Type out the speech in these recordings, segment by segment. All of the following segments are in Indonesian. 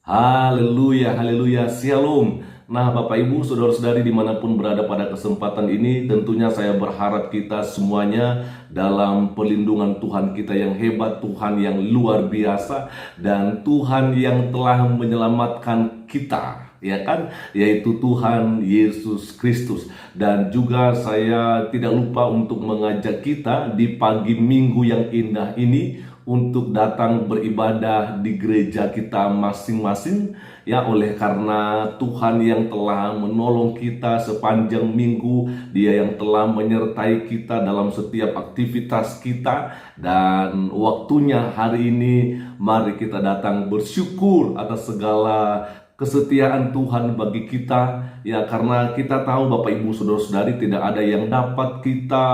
Haleluya, haleluya, shalom. Nah, Bapak Ibu, saudara-saudari dimanapun berada pada kesempatan ini, tentunya saya berharap kita semuanya dalam perlindungan Tuhan kita yang hebat, Tuhan yang luar biasa, dan Tuhan yang telah menyelamatkan kita, ya kan, yaitu Tuhan Yesus Kristus. Dan juga saya tidak lupa untuk mengajak kita di pagi Minggu yang indah ini untuk datang beribadah di gereja kita masing-masing, ya, oleh karena Tuhan yang telah menolong kita sepanjang minggu, Dia yang telah menyertai kita dalam setiap aktivitas kita. Dan waktunya hari ini mari kita datang bersyukur atas segala kesetiaan Tuhan bagi kita, ya, karena kita tahu Bapak Ibu saudara-saudari, tidak ada yang dapat kita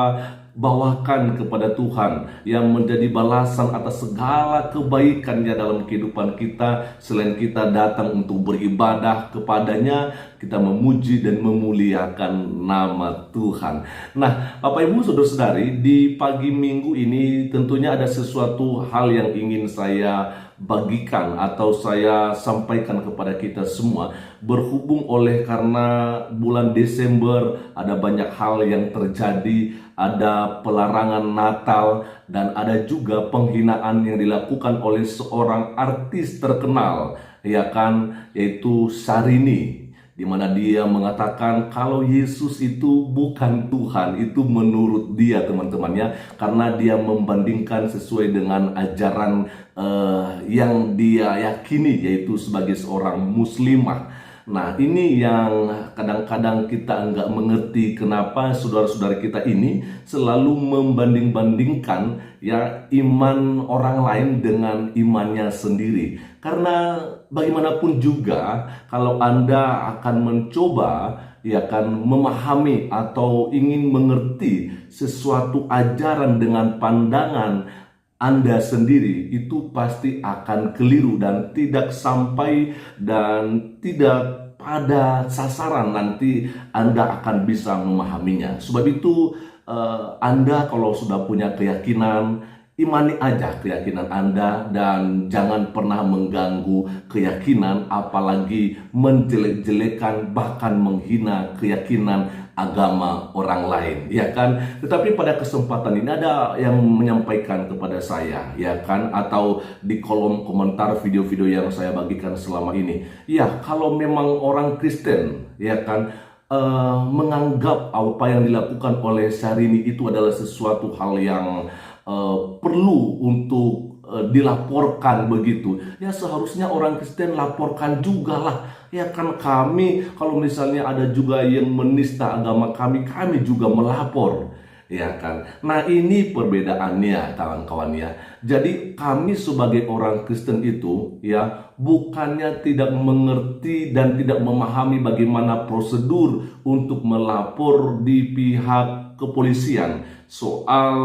bawakan kepada Tuhan yang menjadi balasan atas segala kebaikannya dalam kehidupan kita selain kita datang untuk beribadah kepadanya, kita memuji dan memuliakan nama Tuhan. Nah, Bapak Ibu saudara-saudari, di pagi Minggu ini tentunya ada sesuatu hal yang ingin saya bagikan atau saya sampaikan kepada kita semua, berhubung oleh karena bulan Desember ada banyak hal yang terjadi, ada pelarangan Natal, dan ada juga penghinaan yang dilakukan oleh seorang artis terkenal, ya kan, yaitu Syahrini, di mana dia mengatakan kalau Yesus itu bukan Tuhan. Itu menurut dia, teman-temannya, karena dia membandingkan sesuai dengan ajaran yang dia yakini, yaitu sebagai seorang muslimah. Nah, ini yang kadang-kadang kita enggak mengerti kenapa saudara-saudara kita ini selalu membanding-bandingkan, ya, iman orang lain dengan imannya sendiri. Karena bagaimanapun juga, kalau Anda akan mencoba, ya kan, memahami atau ingin mengerti sesuatu ajaran dengan pandangan Anda sendiri, itu pasti akan keliru dan tidak sampai dan tidak pada sasaran. Nanti Anda akan bisa memahaminya. Sebab itu Anda kalau sudah punya keyakinan, imani aja keyakinan Anda dan jangan pernah mengganggu keyakinan, apalagi menjelek-jelekan bahkan menghina keyakinan agama orang lain, ya kan. Tetapi pada kesempatan ini ada yang menyampaikan kepada saya, ya kan, atau di kolom komentar video-video yang saya bagikan selama ini, ya, kalau memang orang Kristen, ya kan, menganggap apa yang dilakukan oleh Syahrini itu adalah sesuatu hal yang perlu untuk dilaporkan begitu, ya, seharusnya orang Kristen laporkan juga lah, ya kan. Kami kalau misalnya ada juga yang menista agama kami juga melapor, ya kan. Nah, ini perbedaannya, kawan-kawan, ya. Jadi kami sebagai orang Kristen itu, ya, bukannya tidak mengerti dan tidak memahami bagaimana prosedur untuk melapor di pihak kepolisian soal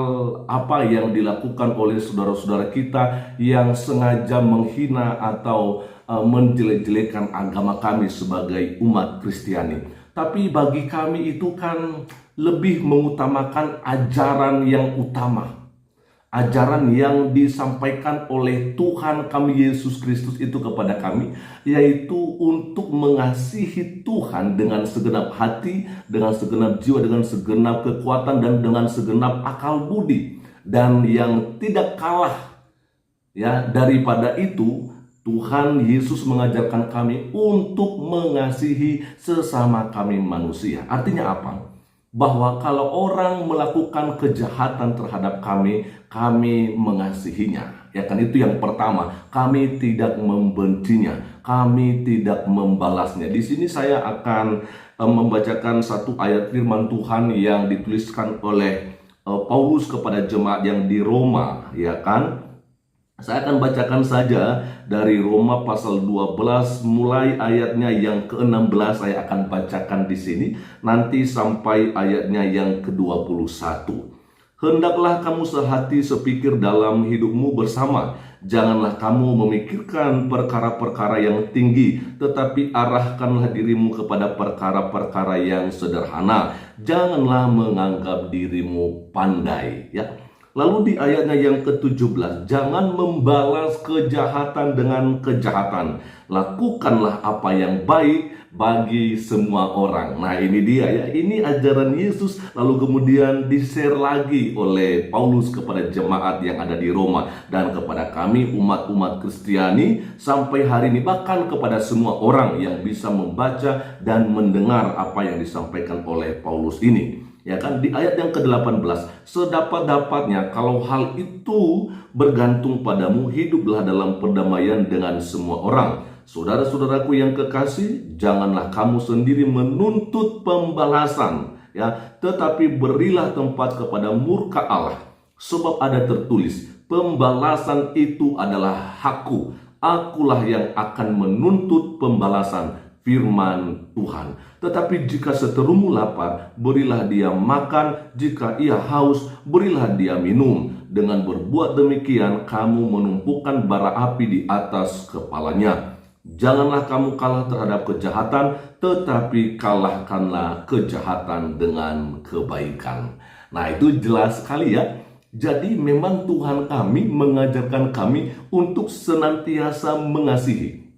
apa yang dilakukan oleh saudara-saudara kita yang sengaja menghina atau menjelek-jelekan agama kami sebagai umat Kristiani. Tapi bagi kami itu kan lebih mengutamakan ajaran yang utama, ajaran yang disampaikan oleh Tuhan kami Yesus Kristus itu kepada kami, yaitu untuk mengasihi Tuhan dengan segenap hati, dengan segenap jiwa, dengan segenap kekuatan, dan dengan segenap akal budi. Dan yang tidak kalah, ya, daripada itu, Tuhan Yesus mengajarkan kami untuk mengasihi sesama kami manusia. Artinya apa? Bahwa kalau orang melakukan kejahatan terhadap kami mengasihinya, ya kan. Itu yang pertama, kami tidak membencinya, kami tidak membalasnya. Di sini saya akan membacakan satu ayat firman Tuhan yang dituliskan oleh Paulus kepada jemaat yang di Roma, ya kan. Saya akan bacakan saja dari Roma pasal 12 mulai ayatnya yang ke-16. Saya akan bacakan di sini nanti sampai ayatnya yang ke-21. Hendaklah kamu sehati sepikir dalam hidupmu bersama. Janganlah kamu memikirkan perkara-perkara yang tinggi, tetapi arahkanlah dirimu kepada perkara-perkara yang sederhana. Janganlah menganggap dirimu pandai, ya. Lalu di ayatnya yang ke-17, jangan membalas kejahatan dengan kejahatan. Lakukanlah apa yang baik bagi semua orang. Nah, ini dia ya, ini ajaran Yesus lalu kemudian di-share lagi oleh Paulus kepada jemaat yang ada di Roma dan kepada kami umat-umat Kristiani sampai hari ini, bahkan kepada semua orang yang bisa membaca dan mendengar apa yang disampaikan oleh Paulus ini. Ya kan, di ayat yang ke-18, sedapat-dapatnya kalau hal itu bergantung padamu, hiduplah dalam perdamaian dengan semua orang. Saudara-saudaraku yang kekasih, janganlah kamu sendiri menuntut pembalasan, ya, tetapi berilah tempat kepada murka Allah. Sebab ada tertulis, pembalasan itu adalah hakku, akulah yang akan menuntut pembalasan, firman Tuhan. Tetapi jika seterumu lapar, berilah dia makan, jika ia haus, berilah dia minum. Dengan berbuat demikian, kamu menumpukan bara api di atas kepalanya. Janganlah kamu kalah terhadap kejahatan, tetapi kalahkanlah kejahatan dengan kebaikan. Nah, itu jelas sekali ya. Jadi memang Tuhan kami mengajarkan kami untuk senantiasa mengasihi,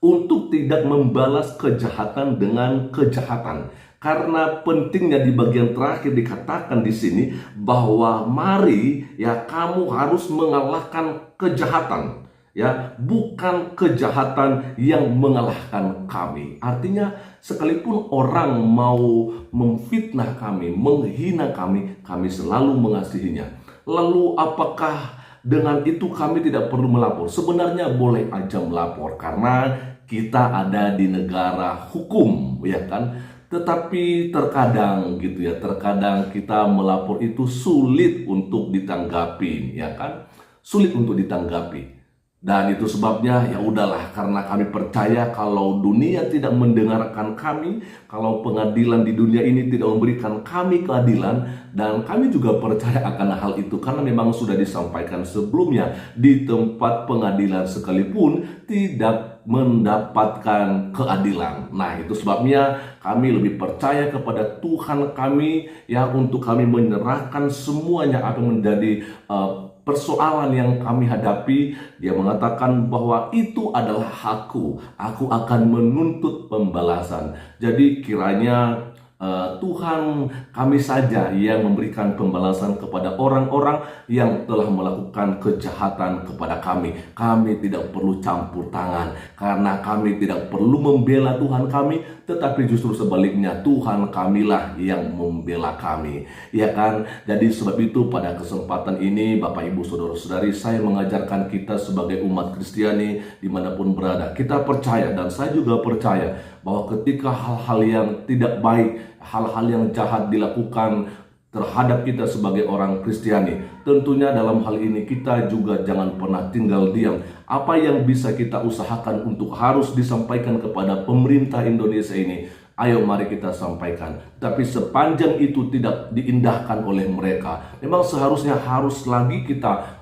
untuk tidak membalas kejahatan dengan kejahatan. Karena pentingnya di bagian terakhir dikatakan di sini bahwa mari ya kamu harus mengalahkan kejahatan, ya, bukan kejahatan yang mengalahkan kami. Artinya sekalipun orang mau memfitnah kami, menghina kami, kami selalu mengasihinya. Lalu apakah dengan itu kami tidak perlu melapor? Sebenarnya boleh aja melapor karena kita ada di negara hukum, ya kan? Tetapi terkadang gitu ya, terkadang kita melapor itu sulit untuk ditanggapi, ya kan? Sulit untuk ditanggapi. Dan itu sebabnya ya udahlah, karena kami percaya kalau dunia tidak mendengarkan kami, kalau pengadilan di dunia ini tidak memberikan kami keadilan, dan kami juga percaya akan hal itu karena memang sudah disampaikan sebelumnya di tempat pengadilan sekalipun tidak mendapatkan keadilan. Nah, itu sebabnya kami lebih percaya kepada Tuhan kami ya, untuk kami menyerahkan semuanya apa yang menjadi persoalan yang kami hadapi. Dia mengatakan bahwa itu adalah hakku, aku akan menuntut pembalasan. Jadi kiranya Tuhan kami saja yang memberikan pembalasan kepada orang-orang yang telah melakukan kejahatan kepada kami. Kami tidak perlu campur tangan karena kami tidak perlu membela Tuhan kami, tetapi justru sebaliknya Tuhan kamilah yang membela kami, ya kan? Jadi sebab itu pada kesempatan ini Bapak Ibu Saudara-saudari, saya mengajarkan kita sebagai umat Kristiani dimanapun berada, kita percaya dan saya juga percaya bahwa ketika hal-hal yang tidak baik, hal-hal yang jahat dilakukan terhadap kita sebagai orang Kristiani, tentunya dalam hal ini kita juga jangan pernah tinggal diam. Apa yang bisa kita usahakan untuk harus disampaikan kepada pemerintah Indonesia ini, ayo mari kita sampaikan. Tapi sepanjang itu tidak diindahkan oleh mereka, memang seharusnya harus lagi kita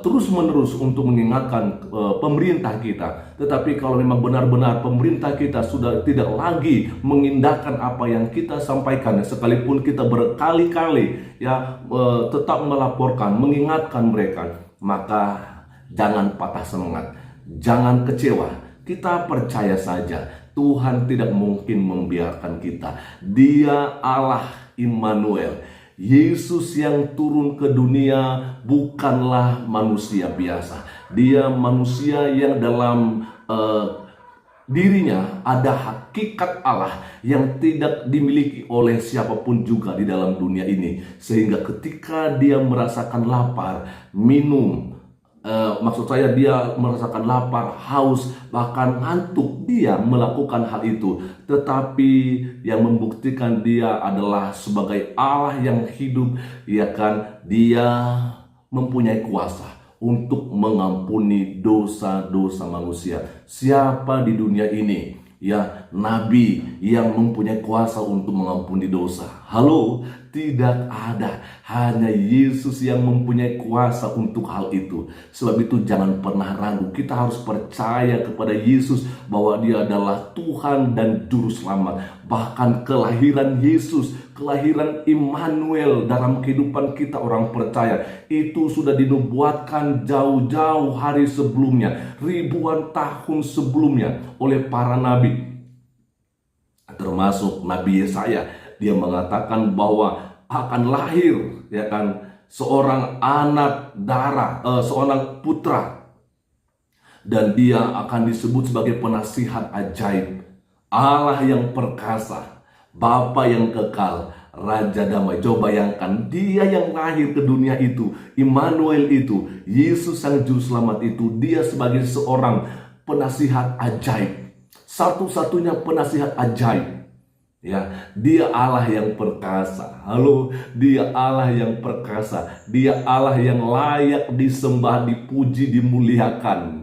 terus menerus untuk mengingatkan pemerintah kita. Tetapi kalau memang benar-benar pemerintah kita sudah tidak lagi mengindahkan apa yang kita sampaikan, sekalipun kita berkali-kali ya tetap melaporkan, mengingatkan mereka, maka jangan patah semangat, jangan kecewa. Kita percaya saja Tuhan tidak mungkin membiarkan kita. Dia Allah Immanuel. Yesus yang turun ke dunia bukanlah manusia biasa. Dia manusia yang dalam dirinya ada hakikat Allah yang tidak dimiliki oleh siapapun juga di dalam dunia ini. Sehingga ketika dia merasakan lapar, minum, maksud saya dia merasakan lapar, haus, bahkan ngantuk, dia melakukan hal itu. Tetapi yang membuktikan dia adalah sebagai Allah yang hidup, ya kan? Dia mempunyai kuasa untuk mengampuni dosa-dosa manusia. Siapa di dunia ini ya nabi yang mempunyai kuasa untuk mengampuni dosa? Halo, tidak ada. Hanya Yesus yang mempunyai kuasa untuk hal itu. Sebab itu jangan pernah ragu. Kita harus percaya kepada Yesus bahwa Dia adalah Tuhan dan Juru Selamat. Bahkan kelahiran Yesus, kelahiran Immanuel dalam kehidupan kita orang percaya, itu sudah dinubuatkan jauh-jauh hari sebelumnya, ribuan tahun sebelumnya oleh para nabi. Termasuk Nabi Yesaya. Dia mengatakan bahwa akan lahir, ya kan, seorang anak darah, seorang putra, dan dia akan disebut sebagai penasihat ajaib, Allah yang perkasa, Bapa yang kekal, Raja damai. Coba bayangkan, dia yang lahir ke dunia itu, Immanuel itu, Yesus sang juru selamat itu, dia sebagai seorang penasihat ajaib, satu-satunya penasihat ajaib. Ya, dia Allah yang perkasa. Halo, dia Allah yang perkasa. Dia Allah yang layak disembah, dipuji, dimuliakan.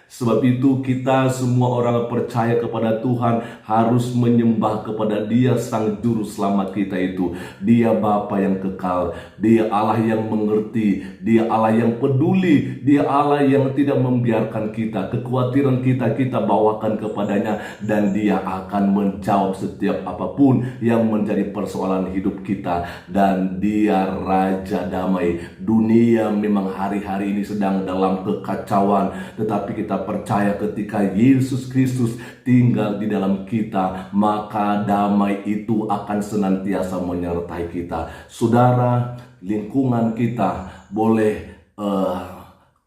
Sebab itu kita semua orang percaya kepada Tuhan harus menyembah kepada Dia sang juru selamat kita itu. Dia Bapa yang kekal, Dia Allah yang mengerti, Dia Allah yang peduli, Dia Allah yang tidak membiarkan kita, kekhawatiran kita bawakan kepadanya, dan Dia akan menjawab setiap apapun yang menjadi persoalan hidup kita. Dan Dia Raja damai. Dunia memang hari-hari ini sedang dalam kekacauan, tetapi kita percaya ketika Yesus Kristus tinggal di dalam kita, maka damai itu akan senantiasa menyertai kita. Saudara, lingkungan kita boleh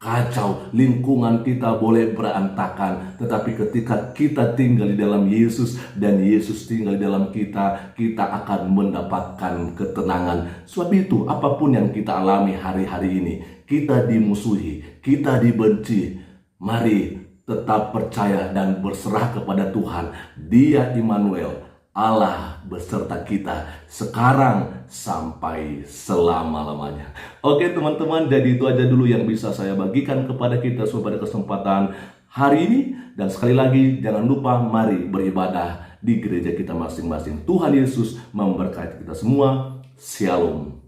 kacau, lingkungan kita boleh berantakan, tetapi ketika kita tinggal di dalam Yesus dan Yesus tinggal di dalam kita, kita akan mendapatkan ketenangan. Sebab itu apapun yang kita alami hari-hari ini, kita dimusuhi, kita dibenci, mari tetap percaya dan berserah kepada Tuhan. Dia Immanuel, Allah beserta kita sekarang sampai selama-lamanya. Oke teman-teman, jadi itu aja dulu yang bisa saya bagikan kepada kita semua pada kesempatan hari ini. Dan sekali lagi jangan lupa mari beribadah di gereja kita masing-masing. Tuhan Yesus memberkati kita semua. Shalom.